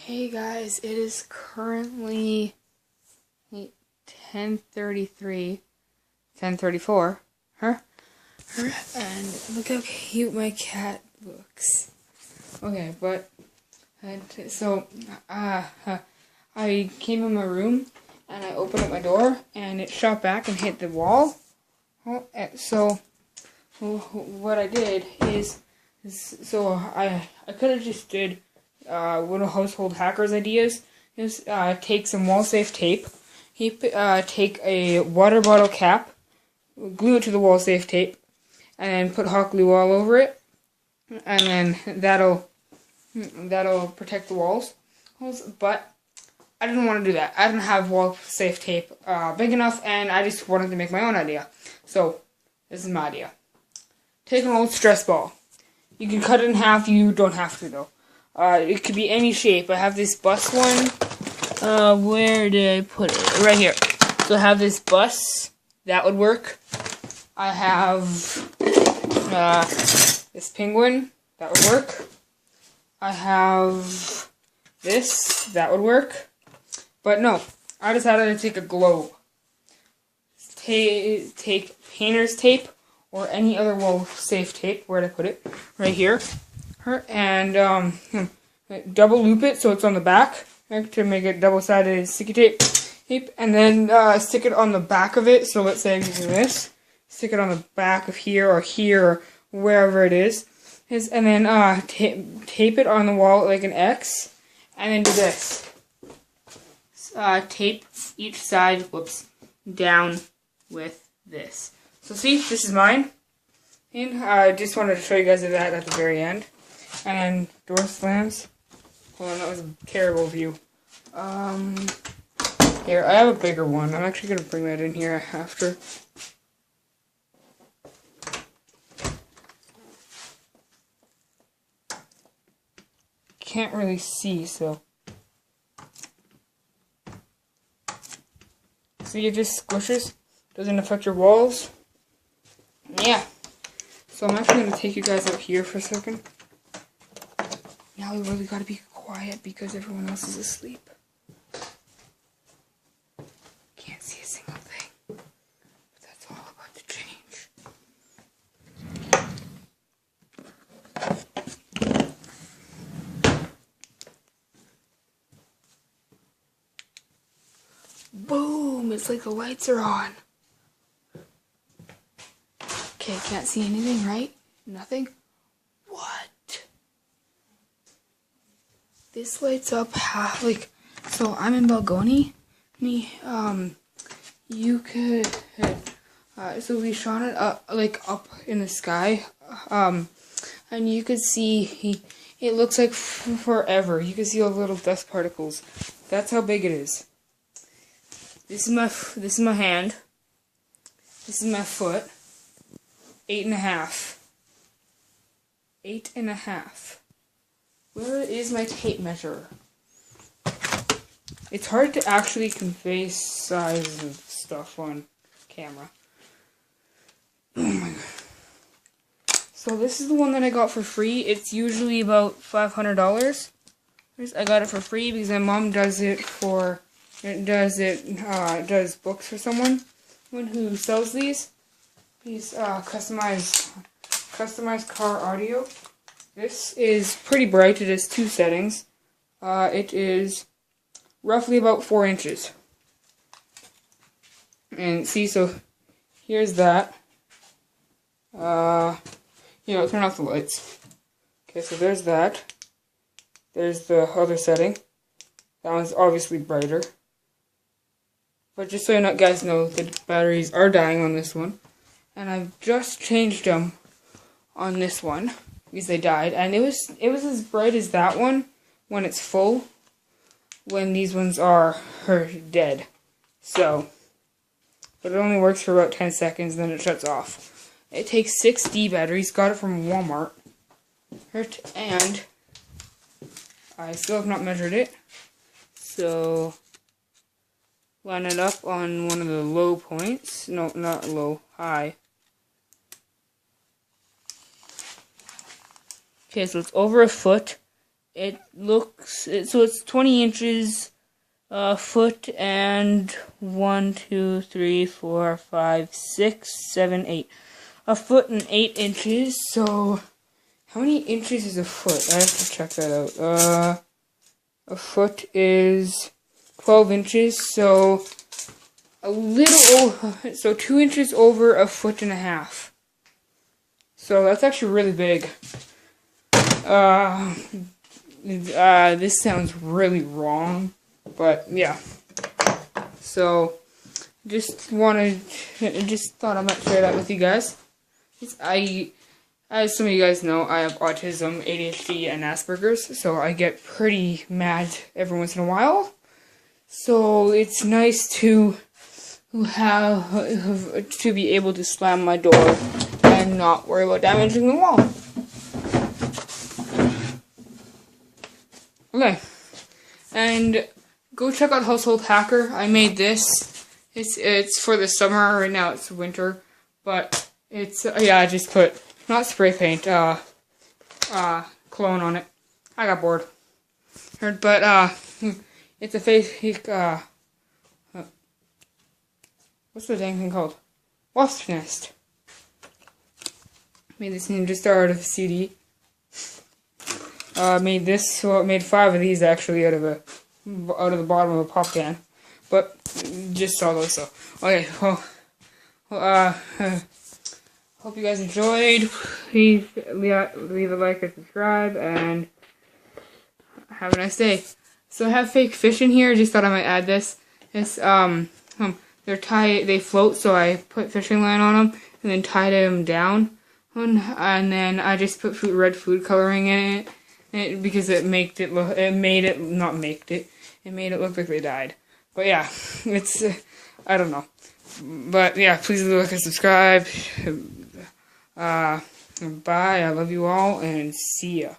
Hey guys, it is currently 10:33, 10:34, and look how cute my cat looks. Okay, but, I came in my room, and I opened up my door, and it shot back and hit the wall. So, what I did I could have just did one of Household Hackers' ideas is take some wall-safe tape, take a water bottle cap, glue it to the wall-safe tape, and then put hot glue all over it, and then that'll protect the walls. But I didn't want to do that. I didn't have wall-safe tape big enough, and I just wanted to make my own idea. So this is my idea. Take an old stress ball. You can cut it in half. You don't have to though. It could be any shape. I have this bus one. Where did I put it? Right here. So I have this bus. That would work. I have this penguin. That would work. I have this. That would work. But no. I decided to take a globe. Take painter's tape or any other wall-safe tape. Where'd I put it? Right here. And double loop it so it's on the back to make it double-sided sticky tape, and then stick it on the back of it. So let's say I'm using this, stick it on the back of here or wherever it is, and then tape it on the wall like an X, and then do this. Tape each side, down with this. So see, this is mine, and I just wanted to show you guys that at the very end. And door slams. Hold on, that was a terrible view. Here, I have a bigger one. I'm actually going to bring that in here after. Can't really see, so. See, it just squishes. Doesn't affect your walls. Yeah. So I'm actually going to take you guys up here for a second. Now we really gotta be quiet because everyone else is asleep. Can't see a single thing. But that's all about to change. Boom! It's like the lights are on. Okay, can't see anything, right? Nothing? What? This lights up so I'm in Balgoni. You could, so we shot it up in the sky, and you could see, it looks like forever. You can see all the little dust particles. That's how big it is. This is my hand. This is my foot. 8.5. 8.5. Where is my tape measure? It's hard to actually convey size of stuff on camera. Oh my god. So this is the one that I got for free. It's usually about $500. I got it for free because my mom does books for someone who sells these. These customized car audio. This is pretty bright. It has 2 settings. It is roughly about 4 inches. And see, so here's that. Turn off the lights. Okay, so there's that. There's the other setting. That one's obviously brighter. But just so you guys know, the batteries are dying on this one. And I've just changed them on this one. Because they died, and it was as bright as that one when it's full, when these ones are dead. So, but it only works for about 10 seconds, then it shuts off. It takes 6D batteries, got it from Walmart, and I still have not measured it. So, line it up on one of the low points. No, not low, high. Okay, so it's over a foot, it looks, so it's 20 inches a foot and 1, 2, 3, 4, 5, 6, 7, 8. A foot and 8 inches. So how many inches is a foot? I have to check that out. A foot is 12 inches, so a little over, so 2 inches over a foot and a half. So that's actually really big. This sounds really wrong, but yeah. So just thought I might share that with you guys. As some of you guys know, I have autism, ADHD, and Asperger's, so I get pretty mad every once in a while. So it's nice to be able to slam my door and not worry about damaging the wall. Okay, and go check out Household Hacker. I made this. It's for the summer. Right now it's winter, but it's I just put not spray paint, cologne on it. I got bored. But it's a fake what's the dang thing called? Wasp nest. Made this Ninja Star out of a CD. Made 5 of these actually out of the bottom of a pop can, but just saw those. So okay, hope you guys enjoyed. Please leave a like and subscribe, and have a nice day. So I have fake fish in here. Just thought I might add this. They float, so I put fishing line on them and then tied them down, and then I just put red food coloring in it because it made it look like they died. But yeah, it's I don't know. But yeah, please leave a like and subscribe. Bye. I love you all, and see ya.